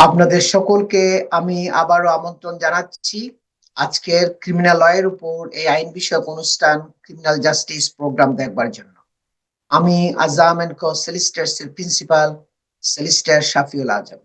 আপনাদের সকলকে আমি আবারও আমন্ত্রণ জানাচ্ছি আজকের ক্রিমিনাল লয়ের উপর এই আইন বিষয়ক অনুষ্ঠান ক্রিমিনাল জাস্টিস প্রোগ্রাম দেখবার জন্য। আমি আজম এন্ড কো সলিসিটরস এর প্রিন্সিপাল সলিসিটর শাফিউল আজম।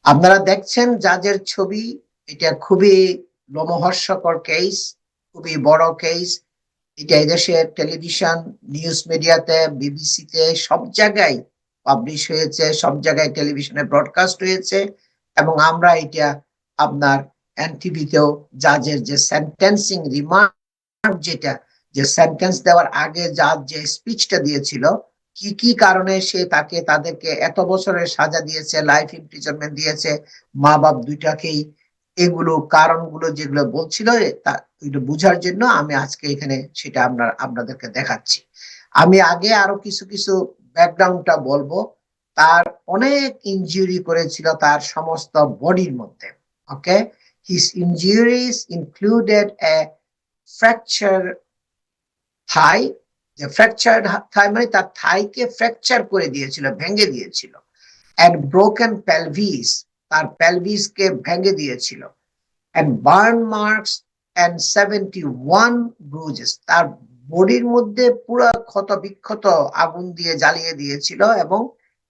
আপনারা দেখছেন জাজের ছবি। এটা খুবই লোমহর্ষকর কেস, খুবই বড় কেস। এটা এদেশের টেলিভিশন নিউজ মিডিয়াতে, বিবিসিতে সব জায়গায় পাবলিশ হয়েছে, সব জায়গায় টেলিভিশনে ব্রডকাস্ট হয়েছে। এবং আমরা এটা আপনার এনটিভিতেও জাজের যে সেন্টেন্সিং রিমার্ক, যেটা যে সেন্টেন্স দেওয়ার আগে জাজ যে স্পিচটা দিয়েছিল, কি কি কারণে সে তাদেরকে এত বছরের সাজা দিয়েছে, লাইফ ইমপ্রিজনমেন্ট দিয়েছে মা বাপ দুইটাকেই, এগুলো কারণগুলো যেগুলো বলছিল তা বুঝার জন্য আমি আজকে এখানে সেটা আপনাদেরকে দেখাচ্ছি। আমি আগে আরো কিছু কিছু ব্যাকগ্রাউন্ডটা বলবো। তার অনেক ইনজুরি করেছিল তার সমস্ত বডির মধ্যে। ওকে, হিজ ইনজুরিজ ইনক্লুডেড এ ফ্র্যাকচার থাই। যে ফ্র্যাকচার থাই মানে তার থাইকে ফ্র্যাকচার করে দিয়েছিল, ভেঙে দিয়েছিল। and broken pelvis, তার pelvisকে ভেঙে দিয়েছিল। and burn marks and 71 bruises, তার বডির মধ্যে পুরো ক্ষত বিক্ষত আগুন দিয়ে জ্বালিয়ে দিয়েছিল এবং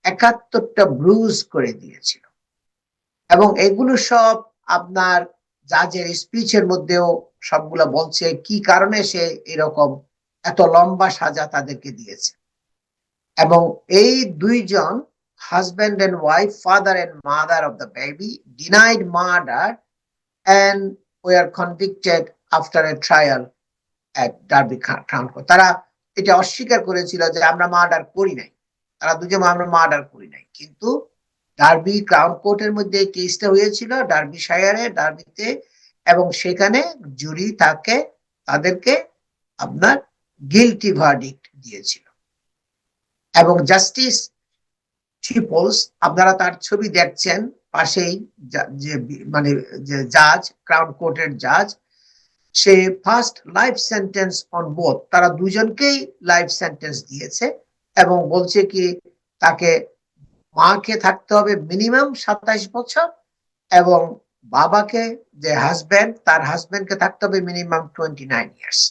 71টা ব্রুজ করে দিয়েছিল। এবং এগুলো সব আপনার জাজের স্পিচের মধ্যেও সবগুলো বলছে কি কারণে সে এরকম এত লম্বা সাজা তাদেরকে দিয়েছে। এবং এই দুইজন husband and wife, father and mother of the baby, denied murder and were convicted after a trial at Derby Crown Court. তারা এটা অস্বীকার করেছিল যে আমরা মার্ডার করি নাই, তারা দুজন আমরা মার্ডার করি নাই। কিন্তু ডার্বি ক্রাউন কোর্টের মধ্যে কেসটা হয়েছিল, ডার্বি শায়ারে, ডার্বিতে, এবং সেখানে জুরি তাদেরকে আপনার গিলটি ভার্ডিক্ট দিয়েছিল। এবং জাস্টিস ট্রিপলস, আপনারা তার ছবি দেখছেন পাশেই, যে মানে যে জাজ, ক্রাউন কোর্টের জাজ, সে first life sentence on both, তারা দুজনকেই লাইফ সেন্টেন্স দিয়েছে এবং বলছে কি তাকে মাকে থাকতে হবে মিনিমাম 27 বছর এবং বাবাকে, যে হাজব্যান্ড, তার হাজব্যান্ডকে থাকতে হবে মিনিমাম 29 ইয়ার্স।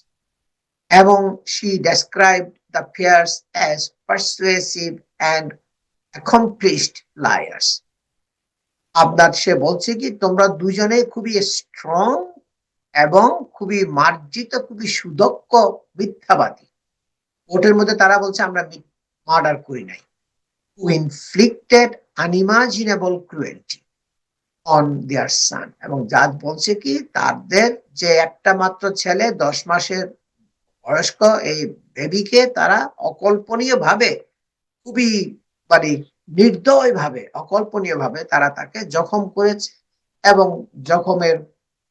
এবং she described the peers as persuasive and accomplished liars. আপনার সে বলছে কি তোমরা দুজনে খুবই স্ট্রং এবং খুবই মার্জিত, খুবই সুদক্ষ মিথ্যাবাদী। কোর্টের মধ্যে তারা বলছে আমরা মার্ডার করি নাই। who inflicted unimaginable cruelty on their son. এবং জাজ বলছে কি তাদের যে একটা মাত্র ছেলে 10 মাসের বয়স্ক এই বেবিকে তারা অকল্পনীয় ভাবে, খুবই মানে নির্দয় ভাবে, অকল্পনীয় ভাবে তারা তাকে জখম করেছে এবং জখমের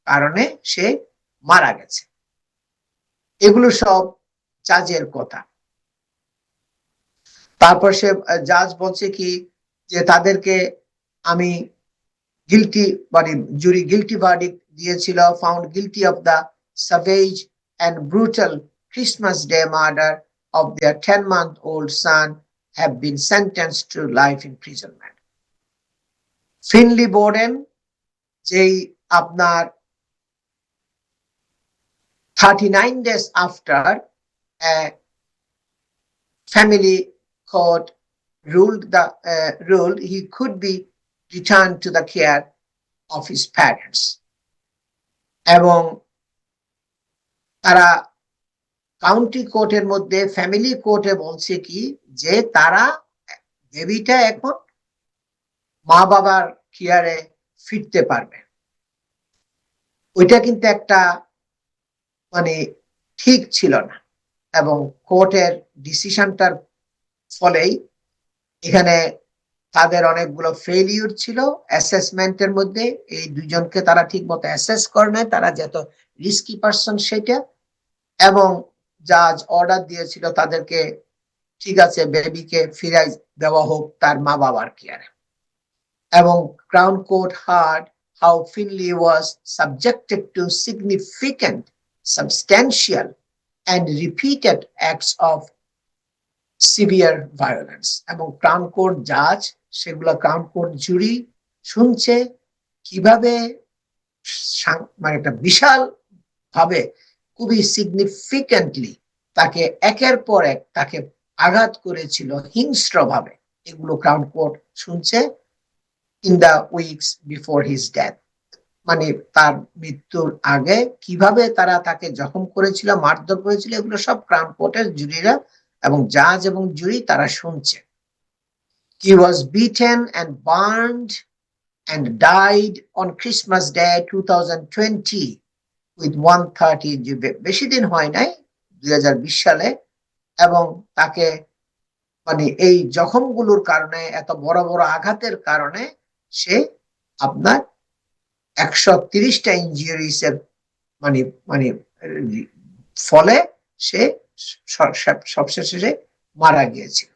কারণে সে মারা গেছে। এগুলো সব জাজের কথা। তারপর সে জাজ বলছে কি যে তাদেরকে আমি গিলটি, মানে জুরি গিলটি ভার্ডিক্ট দিয়েছিল, found guilty of the savage and brutal Christmas Day murder of their 10-month-old son have been sentenced to life imprisonment. ফিনলি বোর্ডেন, যেই আপনার 39 days after a family court ruled he could be returned to the care of his parents. এবং তারা county কোর্টের মধ্যে family কোর্টে বলছে কি যে তারা বেবিটা এখন মা বাবার কেয়ারে ফিরতে পারবে। ওইটা কিন্তু একটা মানে ঠিক ছিল না এবং কোর্টের ডিসিশনটার ফলেই এখানে তাদের অনেকগুলো ফেলিউর ছিল অ্যাসেসমেন্টের মধ্যে। এই দুজনকে তারা ঠিক মতো অ্যাসেস করে নাই, তারা যত রিস্কি পারসন সেটা। এবং জাজ অর্ডার দিয়েছিল তাদেরকে ঠিক আছে বেবিকে ফিরাই দেওয়া হোক তার মা বাবার কেয়ারে। এবং crown court hard how Finley was subjected to significant, substantial and repeated acts of severe violence. এবং ক্রাউন কোর্ট জাজ সেগুলো ক্রাউন কোর্ট জুরি শুনছে কিভাবে মানে একটা বিশাল ভাবে খুবই সিগনিফিকেন্টলি তাকে একের পর এক তাকে আঘাত করেছিল হিংস্র ভাবে, এগুলো ক্রাউন কোর্ট শুনছে in the weeks before his death. মানে তার মৃত্যুর আগে কিভাবে তারা তাকে জখম করেছিল, মারধর করেছিল, এগুলো সব ক্রাউন কোর্টের জুরিরা এবং জাজ এবং জুরি তারা শুনছে। He was beaten and burned and died on Christmas Day 2020 with 130, বেশি দিন হয় নাই, 2020 সালে। এবং তাকে মানে এই জখমগুলোর কারণে, এত বড় বড় আঘাতের কারণে সে আপনার 130টা ইনজুরিস এর মানে মানে ফলে সে সবশেষে মারা গিয়েছিল।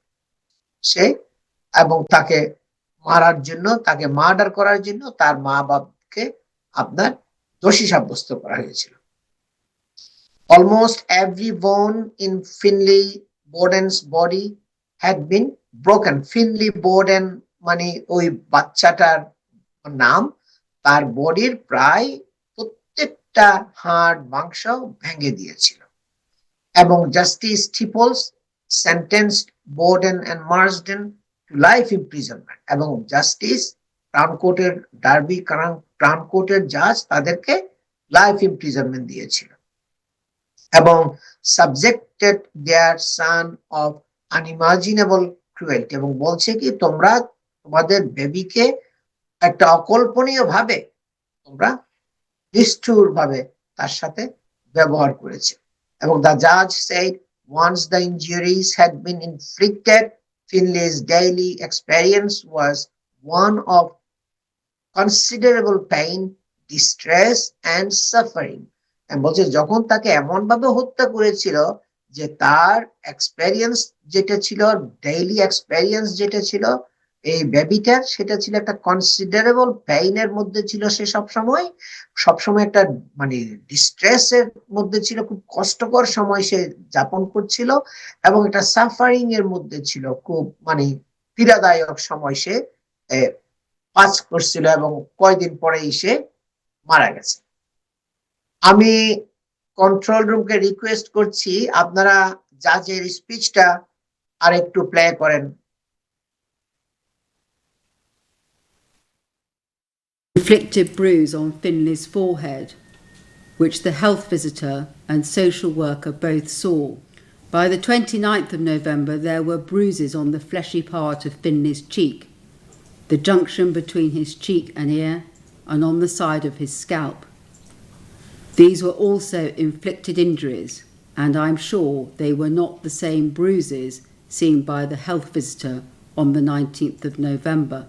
সে এবং তাকে মারার জন্য, তাকে মার্ডার করার জন্য তার মা বাবাকে আপনার দোষী সাব্যস্ত করা হয়েছিল। Almost every bone in Finley Borden's body had been broken. Finley Borden মানে ওই বাচ্চাটার নাম, তার বডির প্রায় প্রত্যেকটা হাড় মাংস ভেঙে দিয়েছিল। এবং justice Steeples sentenced Borden and Marsden to life imprisonment, এবং জাস্টিস ক্রাউন কোর্টের ডার্বি ক্রাউন কোর্টের জাজ তাদেরকে লাইফ ইমপ্রিজনমেন্ট দিয়েছিল এবং subjected their son of unimaginable cruelty, এবং বলছে কি তোমরা তোমাদের বেবিকে একটা অকল্পনীয় ভাবে তোমরা নিষ্ঠুর ভাবে তার সাথে ব্যবহার করেছে। এবং the judge said once the injuries had been inflicted, Finley's daily experience was one of considerable pain, distress and suffering. বলছে যখন তাকে এমন ভাবে হত্যা করেছিল যে তার এক্সপেরিয়েন্স যেটা ছিল, ডেইলি এক্সপেরিয়েন্স যেটা ছিল এই বেবিটার, সেটা ছিল একটা কনসিডারেবল পেইনের মধ্যে ছিল। সে সবসময় একটা মানে ডিস্ট্রেসের মধ্যে ছিল, খুব কষ্টকর সময় সে যাপন করছিল এবং একটা সাফারিং এর মধ্যে ছিল, খুব মানে পীড়াদায়ক সময় সে পাস করছিল এবং কয়দিন পরেই সে মারা গেছে। আমি কন্ট্রোল রুমকে রিকোয়েস্ট করছি আপনারা জাজের স্পিচটা আর একটু প্লে করেন। Inflicted bruise on Finley's forehead, which the health visitor and social worker both saw. By the 29th of November, there were bruises on the fleshy part of Finley's cheek, the junction between his cheek and ear, and on the side of his scalp. These were also inflicted injuries, and I'm sure they were not the same bruises seen by the health visitor on the 19th of November.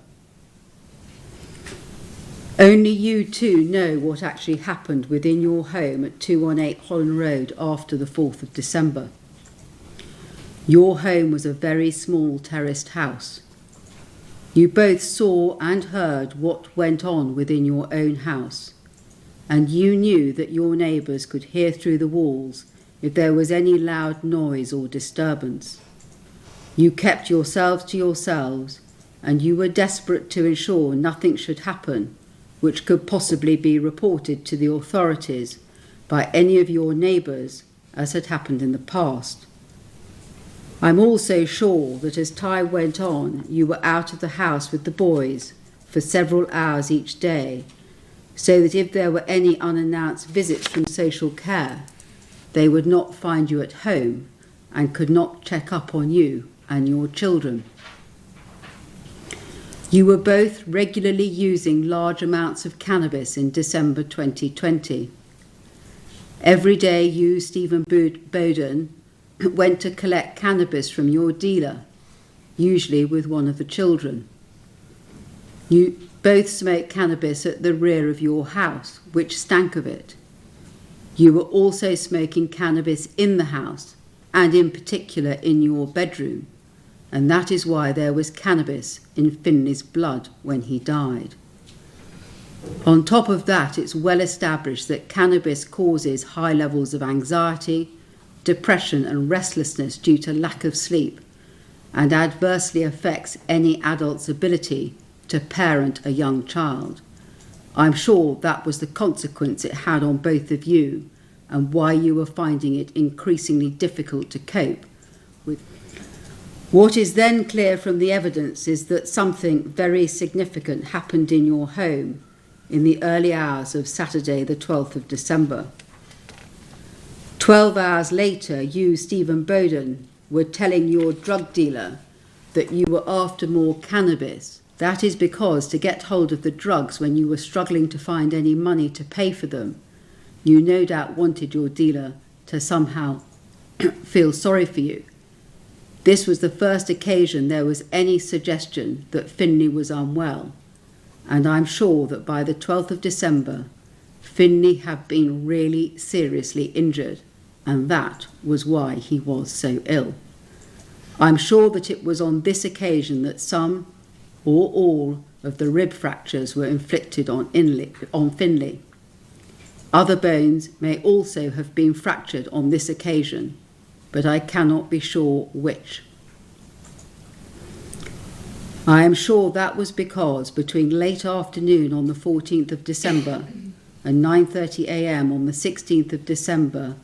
Only you two know what actually happened within your home at 218 Holland Road after the 4th of December. Your home was a very small terraced house. You both saw and heard what went on within your own house, and you knew that your neighbours could hear through the walls if there was any loud noise or disturbance. You kept yourselves to yourselves, and you were desperate to ensure nothing should happen which could possibly be reported to the authorities by any of your neighbours, as had happened in the past. I'm also sure that as time went on, you were out of the house with the boys for several hours each day, so that if there were any unannounced visits from social care, they would not find you at home and could not check up on you and your children. You were both regularly using large amounts of cannabis in December 2020. Every day you, Stephen Bowden, went to collect cannabis from your dealer, usually with one of the children. You both smoked cannabis at the rear of your house, which stank of it. You were also smoking cannabis in the house, and in particular in your bedroom, and that is why there was cannabis in Finley's blood when he died. On top of that, it's well established that cannabis causes high levels of anxiety, depression and restlessness due to lack of sleep, and adversely affects any adult's ability to parent a young child. I'm sure that was the consequence it had on both of you and why you were finding it increasingly difficult to cope with. What is then clear from the evidence is that something very significant happened in your home in the early hours of Saturday, the 12th of December. 12 hours later, you, Stephen Bowden, were telling your drug dealer that you were after more cannabis. That is because to get hold of the drugs when you were struggling to find any money to pay for them, you no doubt wanted your dealer to somehow feel sorry for you. This was the first occasion there was any suggestion that Finlay was unwell, and I'm sure that by the 12th of December, Finlay had been really seriously injured, and that was why he was so ill. I'm sure that it was on this occasion that some or all of the rib fractures were inflicted on Finlay. Other bones may also have been fractured on this occasion, but I cannot be sure which. I am sure that was because between late afternoon on the 14th of December and 9:30 a.m. on the 16th of December,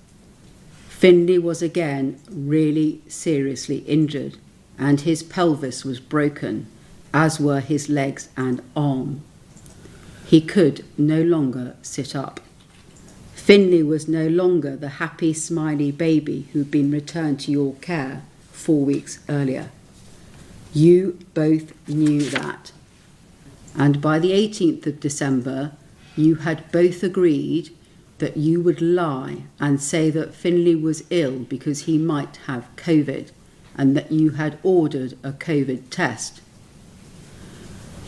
Finlay was again really seriously injured, and his pelvis was broken, as were his legs and arm. He could no longer sit up. Finlay was no longer the happy, smiley baby who'd been returned to your care 4 weeks earlier. You both knew that. And by the 18th of December, you had both agreed that you would lie and say that Finlay was ill because he might have COVID, and that you had ordered a COVID test.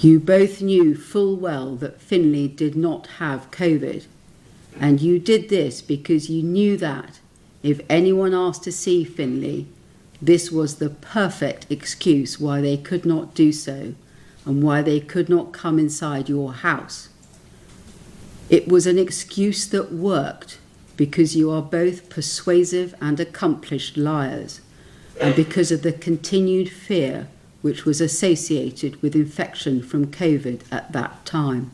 You both knew full well that Finlay did not have COVID, and you did this because you knew that if anyone asked to see Finlay, this was the perfect excuse why they could not do so and why they could not come inside your house. It was an excuse that worked because you are both persuasive and accomplished liars, and because of the continued fear which was associated with infection from COVID at that time.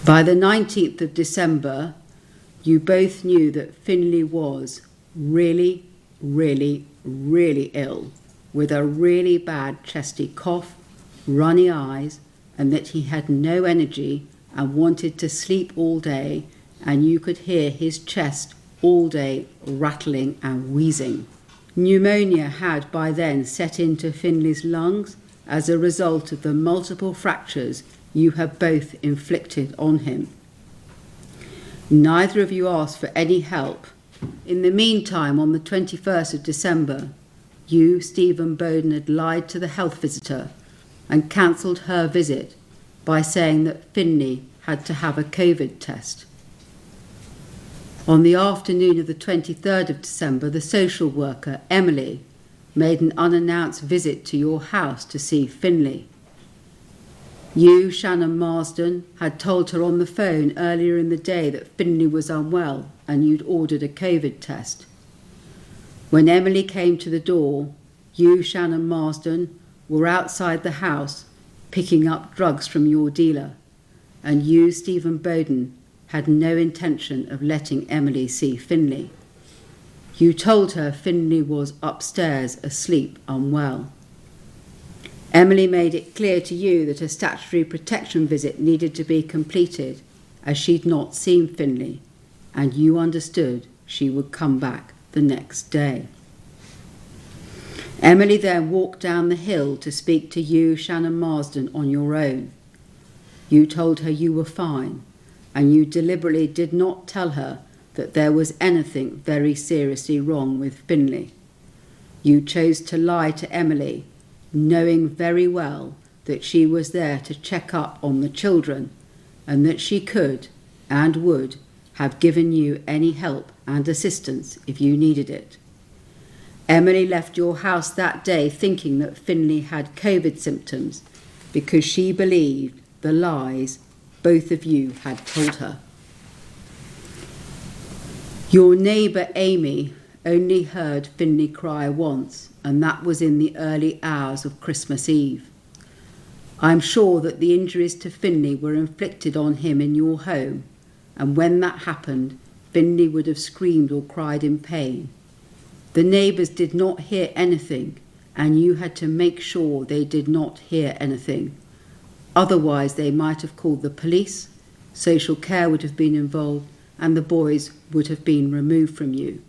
By the 19th of December, you both knew that Finlay was really, really, really ill, with a really bad chesty cough, runny eyes, and that he had no energy and wanted to sleep all day, and you could hear his chest all day rattling and wheezing. Pneumonia had by then set into Finlay's lungs as a result of the multiple fractures you had both inflicted on him. Neither of you asked for any help. In the meantime, on the 21st of December, you, Stephen Bowden, had lied to the health visitor and cancelled her visit by saying that Finlay had to have a COVID test. On the afternoon of the 23rd of December, the social worker, Emily, made an unannounced visit to your house to see Finlay. You, Shannon Marsden, had told her on the phone earlier in the day that Finlay was unwell and you'd ordered a COVID test. When Emily came to the door, you, Shannon Marsden, were outside the house picking up drugs from your dealer, and you, Stephen Bowden, had no intention of letting Emily see Finlay. You told her Finlay was upstairs asleep unwell. Emily made it clear to you that a statutory protection visit needed to be completed as she'd not seen Finlay, and you understood she would come back the next day. Emily then walked down the hill to speak to you, Shannon Marsden, on your own. You told her you were fine, and you deliberately did not tell her that there was anything very seriously wrong with Finlay. You chose to lie to Emily, knowing very well that she was there to check up on the children, and that she could and would have given you any help and assistance if you needed it. Emily left your house that day thinking that Finlay had COVID symptoms because she believed the lies both of you had told her. Your neighbour Amy only heard Finley cry once, and that was in the early hours of Christmas Eve. I'm sure that the injuries to Finley were inflicted on him in your home, and when that happened, Finley would have screamed or cried in pain. The neighbours did not hear anything, and you had to make sure they did not hear anything. Otherwise, they might have called the police, social care would have been involved, and the boys would have been removed from you.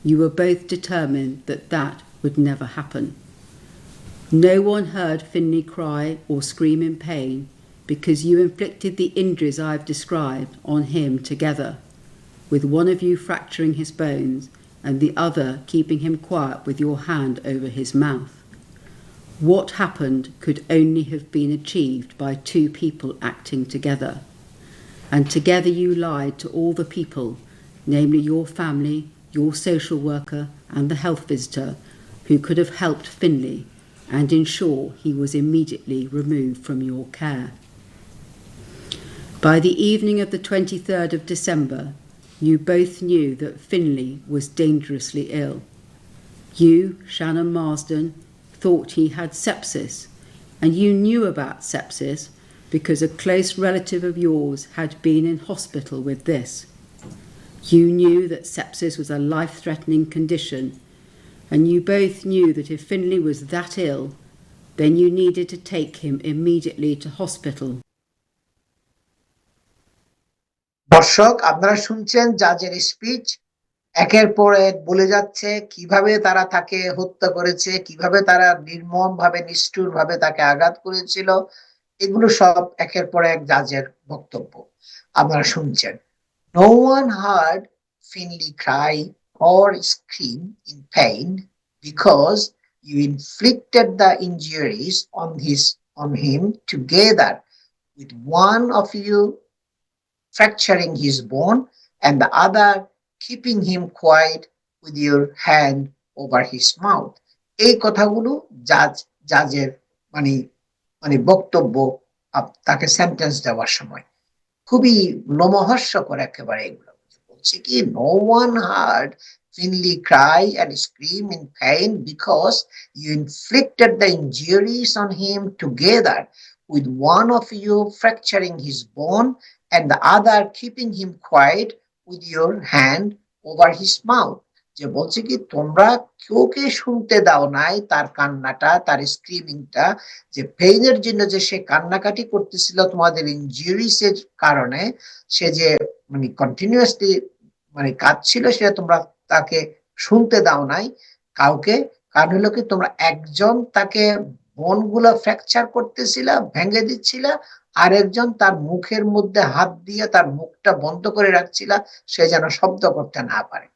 You were both determined that that would never happen. No one heard Finley cry or scream in pain because you inflicted the injuries I've described on him together, with one of you fracturing his bones and the other keeping him quiet with your hand over his mouth. What happened could only have been achieved by two people acting together. And together you lied to all the people, namely your family, your social worker and the health visitor, who could have helped Finley and ensure he was immediately removed from your care. By the evening of the 23rd of December, you both knew that Finley was dangerously ill. You, Shannon Marsden, thought he had sepsis, and you knew about sepsis because a close relative of yours had been in hospital with this. You knew that sepsis was a life-threatening condition, and you both knew that if Finley was that ill, then you needed to take him immediately to hospital. দর্শক, আপনারা শুনছেন জাজের speech. একের পর এক বলে যাচ্ছে কিভাবে তারা তাকে হত্যা করেছে, কিভাবে তারা নির্মমভাবে নিষ্ঠুরভাবে তাকে আঘাত করেছিল। এগুলো সব একের পর এক জাজের বক্তব্য আপনারা শুনছেন। No one heard Finley cry or scream in pain because you inflicted the injuries on him together, with one of you fracturing his bone and the other keeping him quiet with your hand over his mouth. এই কথাগুলো জাজের মানে মানে বক্তব্য তাকে sentence দেওয়ার সময় খুবই লোমহর্ষকর একেবারে। এগুলো বলছে কি, no one heard Finley cry and scream in pain because you inflicted the injuries on him together, with one of you fracturing his bone and the other keeping him quiet with your hand over his mouth. যে বলছে কি, তোমরা কেউকে শুনতে দাও নাই তার কান্নাটা, তার স্ক্রিমিংটা, যে পেইনের জন্য যে সে কান্নাকাটি করতেছিল তোমাদের ইনজুরিস এর কারণে, সে যে মানে কন্টিনিউয়াসলি মানে কাঁদছিল, সেটা তোমরা তাকে শুনতে দাও নাই কাউকে। কারণ হলো কি, তোমরা একজন তাকে বোনগুলো ফ্র্যাকচার করতেছিল, ভেঙে দিচ্ছিল, আরেকজন তার মুখের মধ্যে হাত দিয়ে তার মুখটা বন্ধ করে রাখছিল, সে যেন শব্দ করতে না পারে।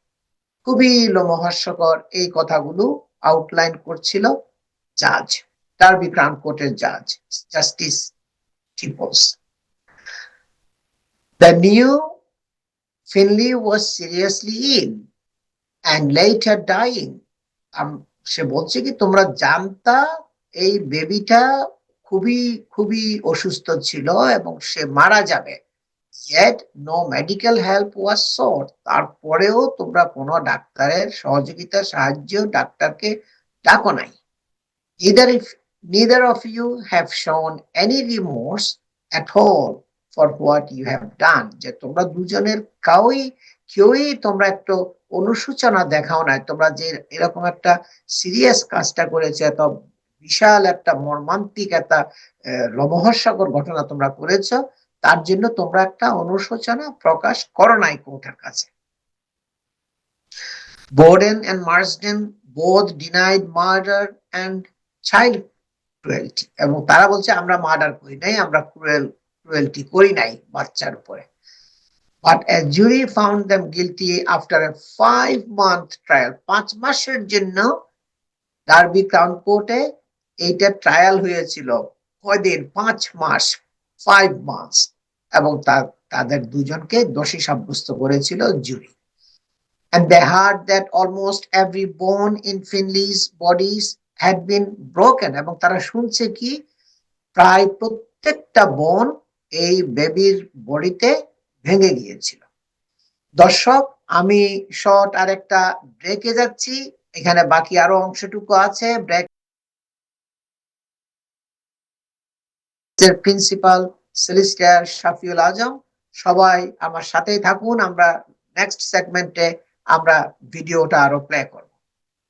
খুবই লোমহর্ষকর এই কথাগুলো আউটলাইন করছিল জাজ, ডার্বি ক্রাউন কোর্টের জাজ justice Tipples. The new Finley was seriously ill and later dying. সে বলছে কি, তোমরা জানতা এই বেবিটা খুবই খুবই অসুস্থ ছিল এবং সে মারা যাবে। Yet no medical help was sought. তারপরেও তোমরা কোনো ডাক্তারের সহযোগিতা সাহায্য ডাক্তারকে ডাকো নাই। Neither of you have shown any remorse at all for what you have done. যে তোমরা দুজনের কেউই তোমরা একটু অনুশোচনা দেখাও নাই। তোমরা যে এরকম একটা সিরিয়াস কাজটা করেছে, এত বিশাল একটা মর্মান্তিক একটা লোমহর্ষকর ঘটনা তোমরা করেছো, তার জন্য তোমরা একটা অনুশোচনা প্রকাশ করো নাই কোর্টের কাছে। Borden and Marsden both denied murder and child cruelty. এবং তারা বলছে আমরা মার্ডার করি নাই, আমরা ক্রুয়েলটি করি নাই বাচ্চার উপরে। But a jury found them guilty after a 5-month trial. 5 মাসের জন্য ডার্বি ক্রাউন কোর্টে এইটা ট্রায়াল হয়েছিল। কয়দিন? 5 মাস, 5 months, এবং তাদের দুজনকে দোষী সাব্যস্ত করেছিল জুরি। And they heard that almost every bone in Finley's bodies had been broken. এবং তারা শুনছে কি, প্রায় প্রত্যেকটা বোন এই বেবির বডিতে ভেঙে গিয়েছিল। দর্শক, আমি শর্ট আরেকটা ব্রেকে যাচ্ছি। এখানে বাকি আরো অংশটুকু আছে। ব্রেক প্রিন্সিপাল সেলিস্টার শাফিউল আজম, সবাই আমার সাথেই থাকুন। আমরা নেক্সট সেগমেন্টে আমরা ভিডিওটা আরো প্লে করব।